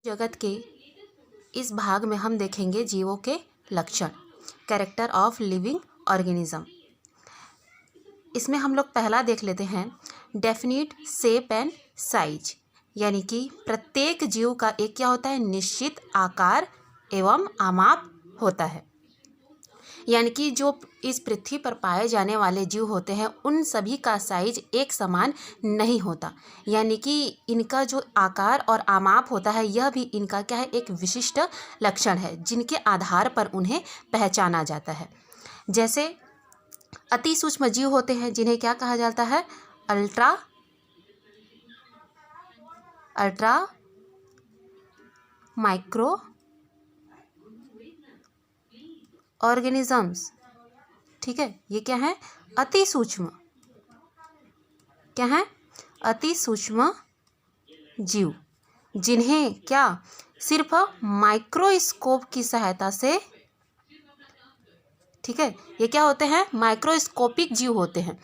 जगत के इस भाग में हम देखेंगे जीवों के लक्षण, कैरेक्टर ऑफ लिविंग ऑर्गेनिज्म। इसमें हम लोग पहला देख लेते हैं डेफिनिट शेप एंड साइज, यानी कि प्रत्येक जीव का एक क्या होता है, निश्चित आकार एवं आमाप होता है। यानी कि जो इस पृथ्वी पर पाए जाने वाले जीव होते हैं उन सभी का साइज एक समान नहीं होता, यानी कि इनका जो आकार और आमाप होता है यह भी इनका क्या है, एक विशिष्ट लक्षण है जिनके आधार पर उन्हें पहचाना जाता है। जैसे अति सूक्ष्म जीव होते हैं जिन्हें क्या कहा जाता है, अल्ट्रा माइक्रो ऑर्गेनिजम्स। ठीक है, ये क्या है, अति सूक्ष्म, क्या है, अति सूक्ष्म जीव, जिन्हें क्या सिर्फ माइक्रोस्कोप की सहायता से, ठीक है, ये क्या होते हैं, माइक्रोस्कोपिक जीव होते हैं।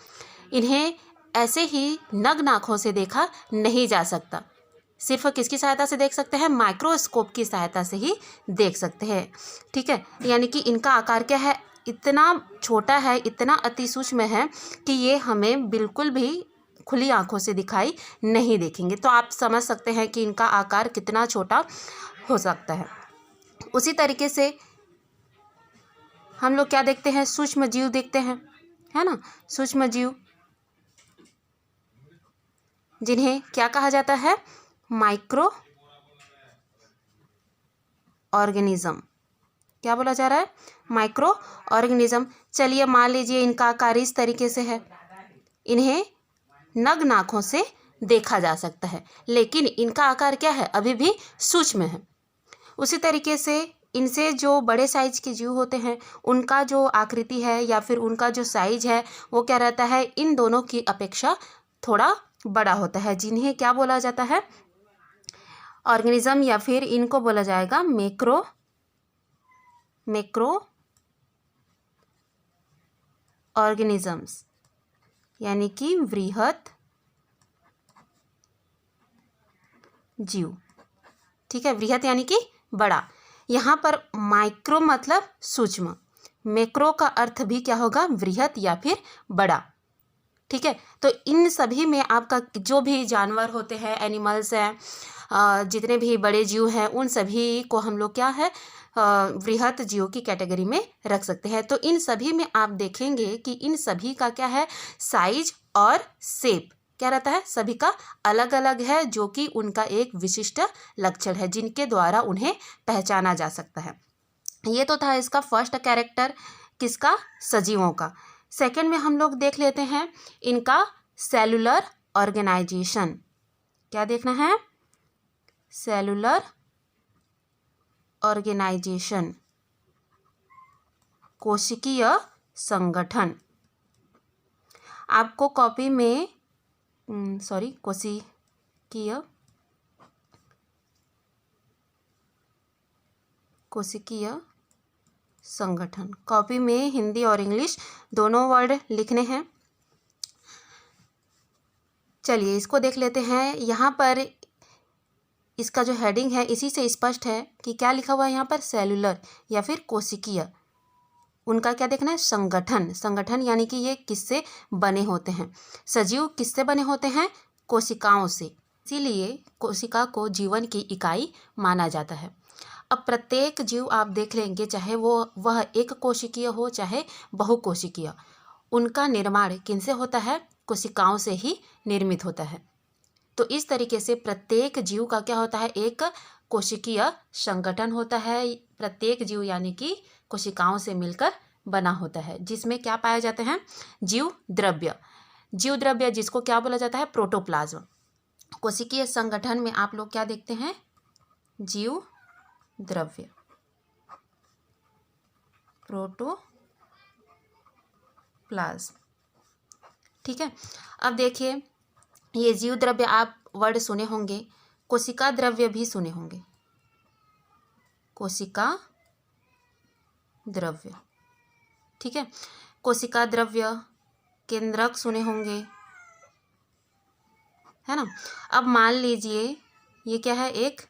इन्हें ऐसे ही नग्न आँखों से देखा नहीं जा सकता, सिर्फ किसकी सहायता से देख सकते हैं, माइक्रोस्कोप की सहायता से ही देख सकते हैं। ठीक है, यानी कि इनका आकार क्या है, इतना छोटा है, इतना अति सूक्ष्म है कि ये हमें बिल्कुल भी खुली आंखों से दिखाई नहीं देखेंगे। तो आप समझ सकते हैं कि इनका आकार कितना छोटा हो सकता है। उसी तरीके से हम लोग क्या देखते हैं, सूक्ष्म जीव देखते हैं, है ना, सूक्ष्म जीव जिन्हें क्या कहा जाता है, माइक्रो ऑर्गेनिज्म। क्या बोला जा रहा है, माइक्रो ऑर्गेनिज्म। चलिए मान लीजिए इनका आकार इस तरीके से है, इन्हें नग्न आँखों से देखा जा सकता है, लेकिन इनका आकार क्या है, अभी भी सूक्ष्म है। उसी तरीके से इनसे जो बड़े साइज के जीव होते हैं उनका जो आकृति है या फिर उनका जो साइज है वो क्या रहता है, इन दोनों की अपेक्षा थोड़ा बड़ा होता है, जिन्हें क्या बोला जाता है, ऑर्गेनिज्म, या फिर इनको बोला जाएगा मैक्रो ऑर्गेनिजम्स, यानी कि वृहत जीव। ठीक है, वृहत यानी कि बड़ा। यहाँ पर माइक्रो मतलब सूक्ष्म, मैक्रो का अर्थ भी क्या होगा, वृहत या फिर बड़ा। ठीक है, तो इन सभी में आपका जो भी जानवर होते हैं, एनिमल्स हैं, जितने भी बड़े जीव हैं, उन सभी को हम लोग क्या है, वृहत जीव की कैटेगरी में रख सकते हैं। तो इन सभी में आप देखेंगे कि इन सभी का क्या है, साइज और शेप क्या रहता है, सभी का अलग अलग है, जो कि उनका एक विशिष्ट लक्षण है जिनके द्वारा उन्हें पहचाना जा सकता है। ये तो था इसका फर्स्ट कैरेक्टर, किसका, सजीवों का। सेकंड में हम लोग देख लेते हैं इनका सेलुलर ऑर्गेनाइजेशन। क्या देखना है, सेलुलर ऑर्गेनाइजेशन, कोशिकीय संगठन। आपको कॉपी में कोशिकीय संगठन, कॉपी में हिंदी और इंग्लिश दोनों वर्ड लिखने हैं। चलिए इसको देख लेते हैं। यहाँ पर इसका जो हेडिंग है इसी से स्पष्ट है कि क्या लिखा हुआ है यहाँ पर, सेलुलर या फिर कोशिकीय। उनका क्या देखना है, संगठन यानी कि ये किससे बने होते हैं, सजीव किससे बने होते हैं, कोशिकाओं से, इसीलिए कोशिका को जीवन की इकाई माना जाता है। अब प्रत्येक जीव आप देख लेंगे, चाहे वह एक कोशिकीय हो चाहे बहुकोशिकीय, उनका निर्माण किनसे होता है, कोशिकाओं से ही निर्मित होता है। तो इस तरीके से प्रत्येक जीव का क्या होता है, एक कोशिकीय संगठन होता है। प्रत्येक जीव यानी कि कोशिकाओं से मिलकर बना होता है, जिसमें क्या पाए जाते हैं, जीव द्रव्य जिसको क्या बोला जाता है, प्रोटोप्लाज्म। कोशिकीय संगठन में आप लोग क्या देखते हैं, जीव द्रव्य, प्रोटोप्लाज्म। ठीक है, अब देखिए ये जीव द्रव्य आप वर्ड सुने होंगे, कोशिका द्रव्य भी सुने होंगे, कोशिका द्रव्य। ठीक है, कोशिका द्रव्य, केंद्रक सुने होंगे, है ना। अब मान लीजिए ये क्या है, एक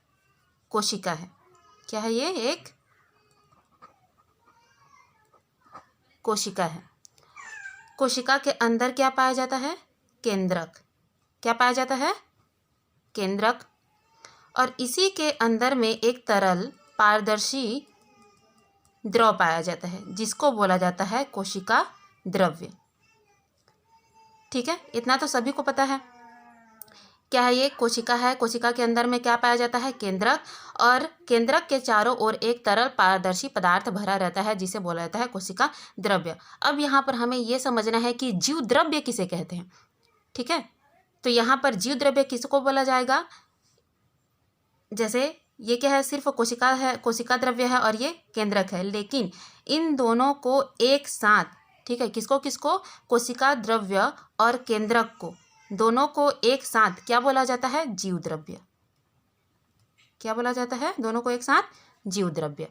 कोशिका है। क्या है ये? एक कोशिका है। कोशिका के अंदर क्या पाया जाता है? केंद्रक। क्या पाया जाता है? केंद्रक। और इसी के अंदर में एक तरल पारदर्शी द्रव पाया जाता है जिसको बोला जाता है कोशिका द्रव्य। ठीक है, इतना तो सभी को पता है। क्या है ये? कोशिका है। कोशिका के अंदर में क्या पाया जाता है? केंद्रक। और केंद्रक के चारों ओर एक तरल पारदर्शी पदार्थ भरा रहता है जिसे बोला जाता है कोशिका द्रव्य। अब यहाँ पर हमें ये समझना है कि जीव द्रव्य किसे कहते हैं। ठीक है, तो यहाँ पर जीव द्रव्य किसको बोला जाएगा? जैसे ये क्या है? सिर्फ कोशिका है, कोशिका द्रव्य है और ये केंद्रक है, लेकिन इन दोनों को एक साथ, ठीक है, किसको किसको? कोशिका द्रव्य और केंद्रक को, दोनों को एक साथ क्या बोला जाता है? जीव द्रव्य। क्या बोला जाता है? दोनों को एक साथ जीव द्रव्य।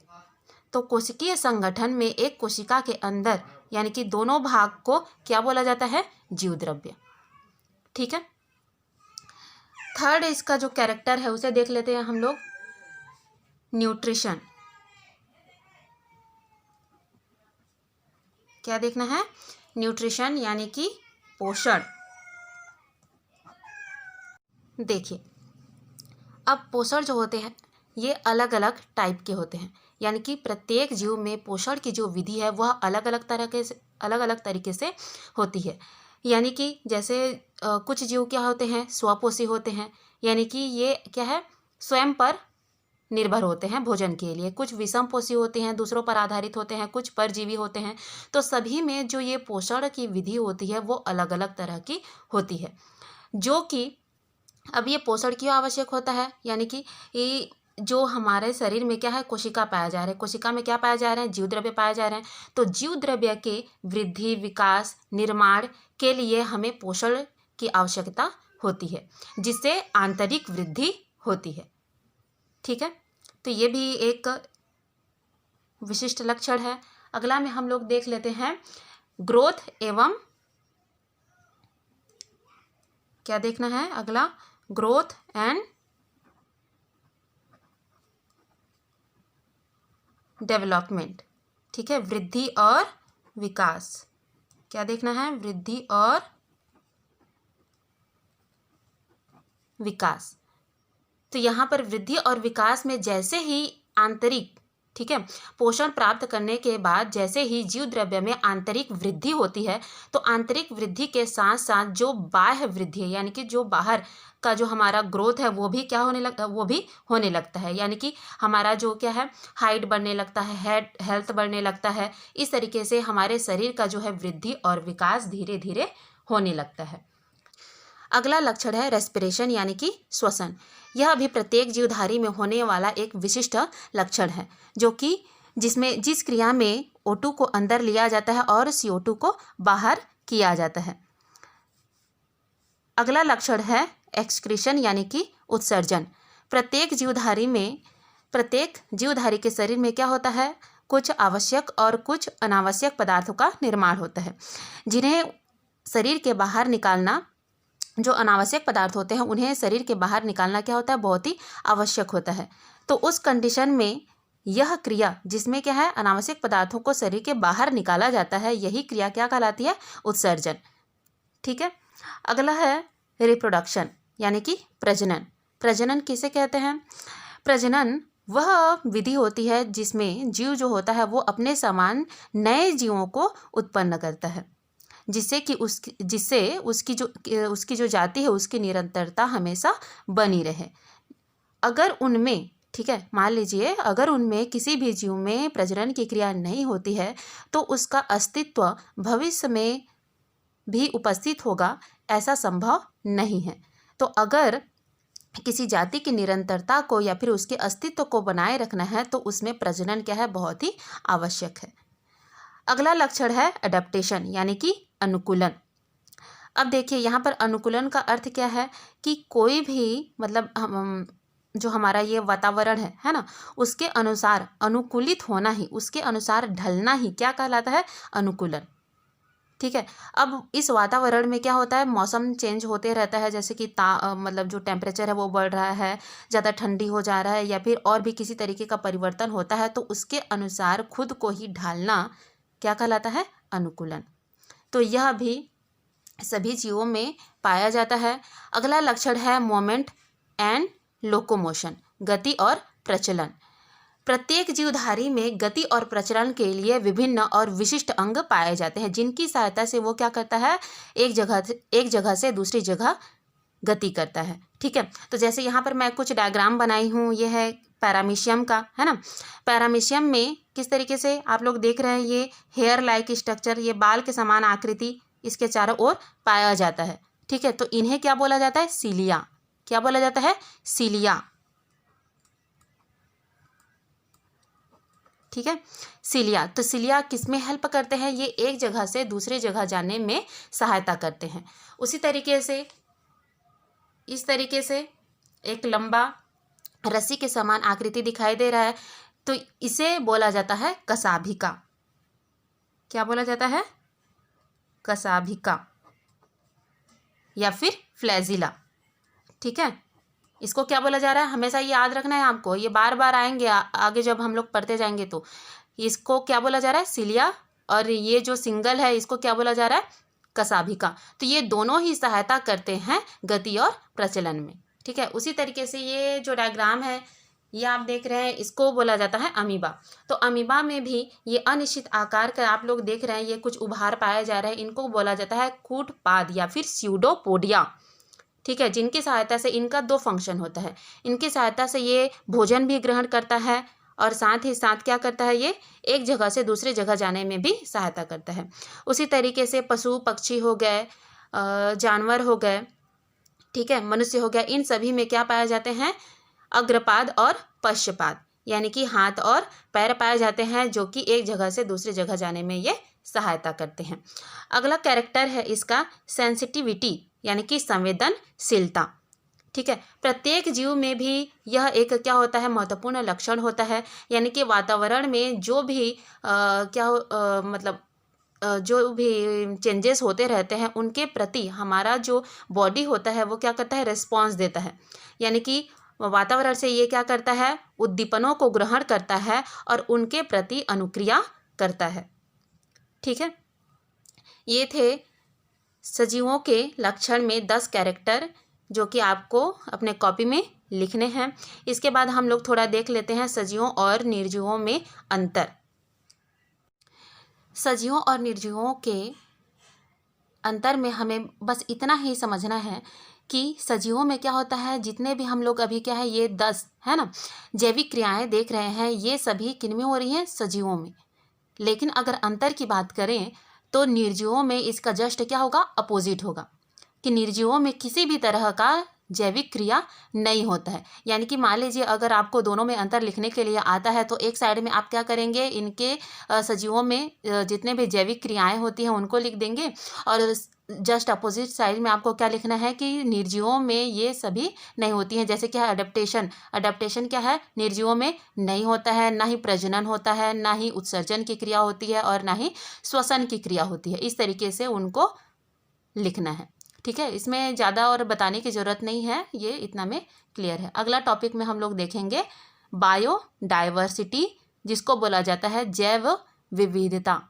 तो कोशिकीय संगठन में एक कोशिका के अंदर यानी कि दोनों भाग को क्या बोला जाता है? जीव द्रव्य। ठीक है, थर्ड इसका जो कैरेक्टर है उसे देख लेते हैं हम लोग। न्यूट्रिशन। क्या देखना है? न्यूट्रिशन यानी कि पोषण। देखिए, अब पोषण जो होते हैं ये अलग अलग टाइप के होते हैं, यानी कि प्रत्येक जीव में पोषण की जो विधि है वह अलग अलग तरीके से होती है। यानी कि जैसे कुछ जीव क्या होते हैं? स्वपोषी होते हैं, यानी कि ये क्या है? स्वयं पर निर्भर होते हैं भोजन के लिए। कुछ विषमपोषी होते हैं, दूसरों पर आधारित होते हैं, कुछ परजीवी होते हैं। तो सभी में जो ये पोषण की विधि होती है वो अलग अलग तरह की होती है। जो कि अब ये पोषण क्यों आवश्यक होता है? यानी कि ये जो हमारे शरीर में क्या है? कोशिका पाया जा रहा है। कोशिका में क्या पाया जा रहा है? जीव द्रव्य पाया जा रहे हैं। तो जीव द्रव्य के वृद्धि, विकास, निर्माण के लिए हमें पोषण की आवश्यकता होती है, जिससे आंतरिक वृद्धि होती है। ठीक है, तो ये भी एक विशिष्ट लक्षण है। अगला में हम लोग देख लेते हैं ग्रोथ एवं, क्या देखना है अगला? Growth and development. ठीक है, वृद्धि और विकास। क्या देखना है? वृद्धि और विकास। तो यहाँ पर वृद्धि और विकास में जैसे ही आंतरिक, ठीक है, पोषण प्राप्त करने के बाद जैसे ही जीव द्रव्य में आंतरिक वृद्धि होती है, तो आंतरिक वृद्धि के साथ साथ जो बाह्य वृद्धि है यानी कि जो बाहर का जो हमारा ग्रोथ है वो भी क्या होने लगता है। यानी कि हमारा जो क्या है? हाइट बढ़ने लगता है, हेल्थ बढ़ने लगता है। इस तरीके से हमारे शरीर का जो है वृद्धि और विकास धीरे धीरे होने लगता है। अगला लक्षण है रेस्पिरेशन यानी कि श्वसन। यह भी प्रत्येक जीवधारी में होने वाला एक विशिष्ट लक्षण है, जो कि जिस क्रिया में O2 को अंदर लिया जाता है और CO2 को बाहर किया जाता है। अगला लक्षण है एक्सक्रीशन यानी कि उत्सर्जन। प्रत्येक जीवधारी के शरीर में क्या होता है? कुछ आवश्यक और कुछ अनावश्यक पदार्थों का निर्माण होता है, जिन्हें शरीर के बाहर निकालना, जो अनावश्यक पदार्थ होते हैं उन्हें शरीर के बाहर निकालना क्या होता है? बहुत ही आवश्यक होता है। तो उस कंडीशन में यह क्रिया जिसमें क्या है? अनावश्यक पदार्थों को शरीर के बाहर निकाला जाता है, यही क्रिया क्या कहलाती है? उत्सर्जन। ठीक है, अगला है रिप्रोडक्शन यानी कि प्रजनन। प्रजनन किसे कहते हैं? प्रजनन वह विधि होती है जिसमें जीव जो होता है वो अपने समान नए जीवों को उत्पन्न करता है, जिससे उसकी जो जाति है उसकी निरंतरता हमेशा बनी रहे। अगर उनमें, ठीक है, मान लीजिए अगर उनमें किसी भी जीव में प्रजनन की क्रिया नहीं होती है तो उसका अस्तित्व भविष्य में भी उपस्थित होगा, ऐसा संभव नहीं है। तो अगर किसी जाति की निरंतरता को या फिर उसके अस्तित्व को बनाए रखना है तो उसमें प्रजनन क्या है? बहुत ही आवश्यक है। अगला लक्षण है एडेप्टेशन यानी कि अनुकूलन। अब देखिए यहाँ पर अनुकूलन का अर्थ क्या है कि कोई भी मतलब जो हमारा ये वातावरण है ना, उसके अनुसार अनुकूलित होना ही, उसके अनुसार ढलना ही क्या कहलाता है? अनुकूलन। ठीक है। अब इस वातावरण में क्या होता है, मौसम चेंज होते रहता है, जैसे कि मतलब जो टेम्परेचर है वो बढ़ रहा है, ज़्यादा ठंडी हो जा रहा है, या फिर और भी किसी तरीके का परिवर्तन होता है, तो उसके अनुसार खुद को ही ढालना क्या कहलाता है, अनुकूलन। तो यह भी सभी जीवों में पाया जाता है। अगला लक्षण है मोमेंट एंड लोकोमोशन, गति और प्रचलन। प्रत्येक जीवधारी में गति और प्रचलन के लिए विभिन्न और विशिष्ट अंग पाए जाते हैं, जिनकी सहायता से वो क्या करता है, एक जगह से दूसरी जगह गति करता है। ठीक है, तो जैसे यहाँ पर मैं कुछ डायग्राम बनाई हूँ, ये है पैरामीशियम का, है ना। पैरामीशियम में किस तरीके से आप लोग देख रहे हैं, ये हेयर लाइक स्ट्रक्चर, ये बाल के समान आकृति इसके चारों ओर पाया जाता है। ठीक है, तो इन्हें क्या बोला जाता है, सीलिया। क्या बोला जाता है, सीलिया। ठीक है, सीलिया। तो सीलिया किस में हेल्प करते हैं, ये एक जगह से दूसरी जगह जाने में सहायता करते हैं। उसी तरीके से इस तरीके से एक लंबा रस्सी के समान आकृति दिखाई दे रहा है, तो इसे बोला जाता है कशाभिका। क्या बोला जाता है, कशाभिका या फिर फ्लैजिला। ठीक है, इसको क्या बोला जा रहा है, हमेशा याद रखना है आपको, ये बार बार आएंगे आगे जब हम लोग पढ़ते जाएंगे। तो इसको क्या बोला जा रहा है, सीलिया, और ये जो सिंगल है इसको क्या बोला जा रहा है, कशाभिका। तो ये दोनों ही सहायता करते हैं गति और प्रचलन में। ठीक है, उसी तरीके से ये जो डायग्राम है ये आप देख रहे हैं, इसको बोला जाता है अमीबा। तो अमीबा में भी ये अनिश्चित आकार का आप लोग देख रहे हैं, ये कुछ उभार पाए जा रहे हैं, इनको बोला जाता है कूटपाद या फिर स्यूडोपोडिया। ठीक है, जिनकी सहायता से इनका दो फंक्शन होता है, इनकी सहायता से ये भोजन भी ग्रहण करता है और साथ ही साथ क्या करता है, ये एक जगह से दूसरी जगह जाने में भी सहायता करता है। उसी तरीके से पशु पक्षी हो गए, जानवर हो गए, ठीक है, मनुष्य हो गया, इन सभी में क्या पाए जाते हैं, अग्रपाद और पश्चपाद, यानी कि हाथ और पैर पाए जाते हैं, जो कि एक जगह से दूसरी जगह जाने में ये सहायता करते हैं। अगला कैरेक्टर है इसका सेंसिटिविटी, यानी कि संवेदनशीलता। ठीक है, प्रत्येक जीव में भी यह एक क्या होता है, महत्वपूर्ण लक्षण होता है, यानी कि वातावरण में जो भी जो भी चेंजेस होते रहते हैं उनके प्रति हमारा जो बॉडी होता है वो क्या करता है, रिस्पॉन्स देता है। यानी कि वातावरण से ये क्या करता है, उद्दीपनों को ग्रहण करता है और उनके प्रति अनुक्रिया करता है। ठीक है, ये थे सजीवों के लक्षण में 10 कैरेक्टर, जो कि आपको अपने कॉपी में लिखने हैं। इसके बाद हम लोग थोड़ा देख लेते हैं सजीवों और निर्जीवों में अंतर। सजीवों और निर्जीवों के अंतर में हमें बस इतना ही समझना है कि सजीवों में क्या होता है, जितने भी हम लोग अभी क्या है, ये 10 है ना जैविक क्रियाएं देख रहे हैं, ये सभी किन में हो रही हैं, सजीवों में। लेकिन अगर अंतर की बात करें तो निर्जीवों में इसका जस्ट क्या होगा, अपोजिट होगा, कि निर्जीवों में किसी भी तरह का जैविक क्रिया नहीं होता है। यानी कि मान लीजिए अगर आपको दोनों में अंतर लिखने के लिए आता है तो एक साइड में आप क्या करेंगे, इनके सजीवों में जितने भी जैविक क्रियाएं होती हैं उनको लिख देंगे, और जस्ट अपोजिट साइड में आपको क्या लिखना है कि निर्जीवों में ये सभी नहीं होती हैं। जैसे क्या है, अडेप्टेशन क्या है, निर्जीवों में नहीं होता है, ना ही प्रजनन होता है, ना ही उत्सर्जन की क्रिया होती है, और ना ही श्वसन की क्रिया होती है। इस तरीके से उनको लिखना है। ठीक है, इसमें ज़्यादा और बताने की ज़रूरत नहीं है, ये इतना में क्लियर है। अगला टॉपिक में हम लोग देखेंगे बायोडाइवर्सिटी, जिसको बोला जाता है जैव विविधता।